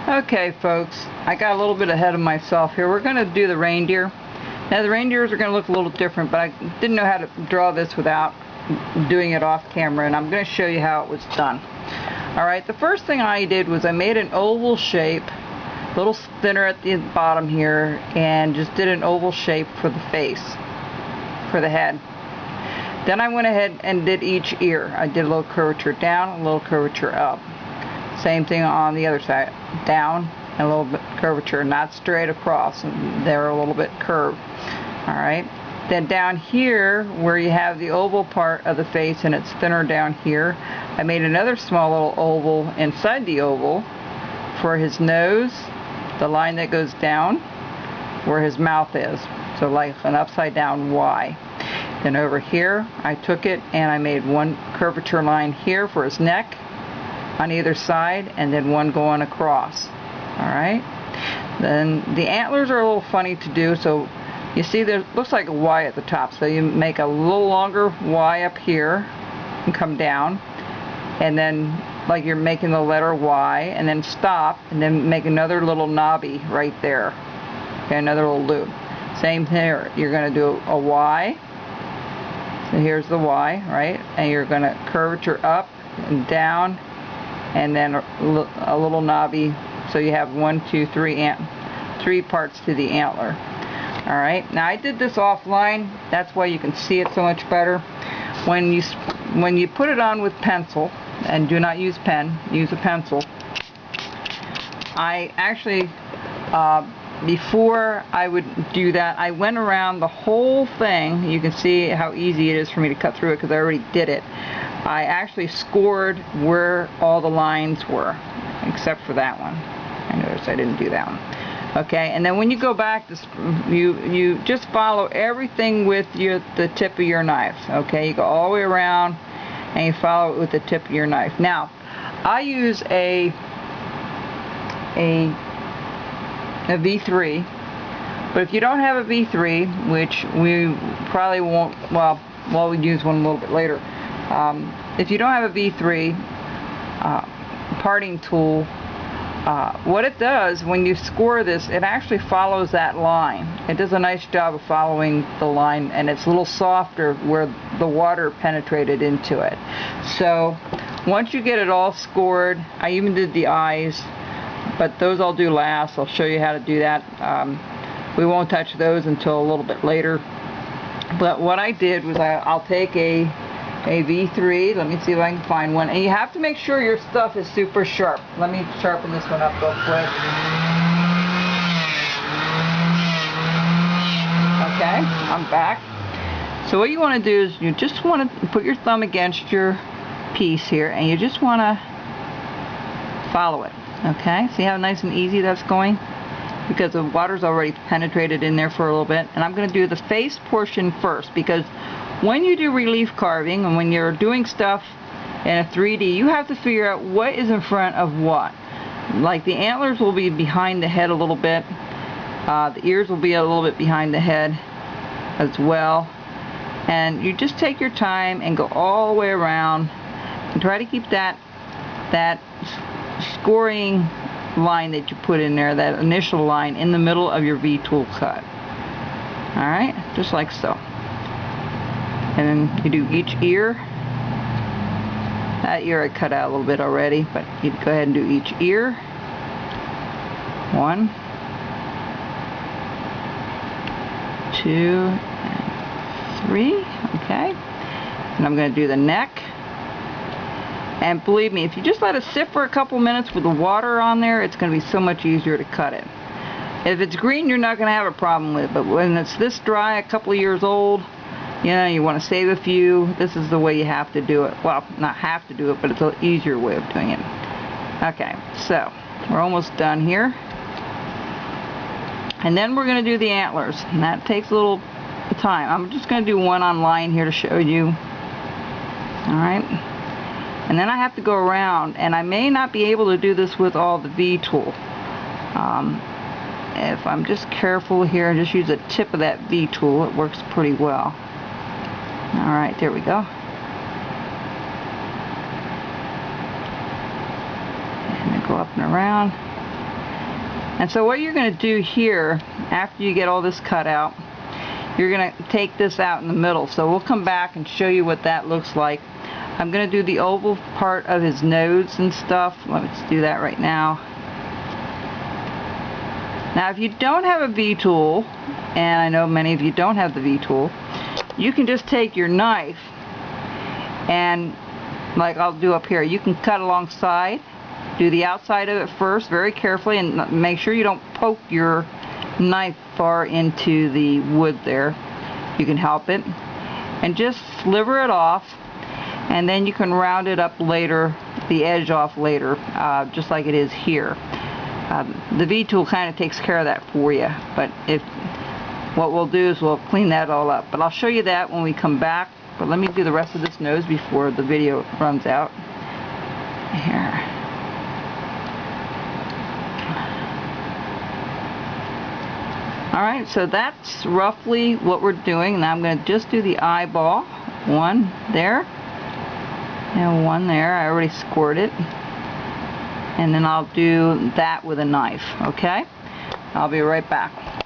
Okay folks, I got a little bit ahead of myself here. We're going to do the reindeer. Now the reindeers are going to look a little different, but I didn't know how to draw this without doing it off camera, and I'm going to show you how it was done. Alright, the first thing I did was I made an oval shape, a little thinner at the bottom here, and just did an oval shape for the face, for the head. Then I went ahead and did each ear. I did a little curvature down, a little curvature up. Same thing on the other side, down and a little bit curvature, not straight across, and they're a little bit curved. Alright, then down here where you have the oval part of the face and it's thinner down here, I made another small little oval inside the oval for his nose, the line that goes down where his mouth is, so like an upside down Y. Then over here I took it and I made one curvature line here for his neck on either side, and then one going across. Alright, then the antlers are a little funny to do, so you see there looks like a Y at the top, so you make a little longer Y up here and come down, and then like you're making the letter Y, and then stop, and then make another little knobby right there. Okay, another little loop. Same here, you're going to do a Y, so here's the Y, right, and you're going to curvature up and down, and then a little knobby, so you have 1, 2, 3 parts to the antler. Alright, now I did this offline, that's why you can see it so much better. When you put it on with pencil, and do not use pen, use a pencil, I actually, before I would do that, I went around the whole thing. You can see how easy it is for me to cut through it because I already did it. I actually scored where all the lines were, except for that one. I noticed I didn't do that one. Okay, and then when you go back, you just follow everything with the tip of your knife. Okay, you go all the way around and you follow it with the tip of your knife. Now, I use a V3, but if you don't have a V3, which we probably won't, well we'll use one a little bit later. If you don't have a V3 parting tool, what it does when you score this, it actually follows that line. It does a nice job of following the line, and it's a little softer where the water penetrated into it. So once you get it all scored, I even did the eyes, but those I'll do last. I'll show you how to do that. We won't touch those until a little bit later. But what I did was I'll take a V3. Let me see if I can find one. And you have to make sure your stuff is super sharp. Let me sharpen this one up real quick. Okay, I'm back. So what you want to do is you just want to put your thumb against your piece here, and you just want to follow it. Okay, see how nice and easy that's going? Because the water's already penetrated in there for a little bit. And I'm going to do the face portion first, because when you do relief carving and when you're doing stuff in a 3D, you have to figure out what is in front of what. Like the antlers will be behind the head a little bit. The ears will be a little bit behind the head as well. And you just take your time and go all the way around and try to keep that scoring line that you put in there, that initial line, in the middle of your V-tool cut. Alright, just like so. And then you do each ear. That ear I cut out a little bit already, but you go ahead and do each ear. 1, 2, and 3. Okay. And I'm going to do the neck. And believe me, if you just let it sit for a couple minutes with the water on there, it's going to be so much easier to cut it. If it's green, you're not going to have a problem with it, but when it's this dry, a couple of years old, you know, you want to save a few, this is the way you have to do it. Well, not have to do it, but it's an easier way of doing it. Okay, so we're almost done here. And then we're going to do the antlers, and that takes a little time. I'm just going to do one on line here to show you. Alright. And then I have to go around, and I may not be able to do this with all the V-tool. If I'm just careful here and just use the tip of that V-tool, it works pretty well. Alright, there we go. And I go up and around. And so what you're going to do here, after you get all this cut out, you're going to take this out in the middle. So we'll come back and show you what that looks like. I'm going to do the oval part of his nose and stuff. Let's do that right now. Now if you don't have a V-tool, and I know many of you don't have the V-tool, you can just take your knife and, like I'll do up here, you can cut alongside, do the outside of it first very carefully, and make sure you don't poke your knife far into the wood there. You can help it, and just sliver it off, and then you can round it up later, the edge off later, just like it is here. The V-tool kind of takes care of that for you, but what we'll do is we'll clean that all up. But I'll show you that when we come back. But let me do the rest of this nose before the video runs out. Here. Alright, so that's roughly what we're doing. Now I'm going to just do the eyeball. One there, and one there. I already scored it. And then I'll do that with a knife, okay? I'll be right back.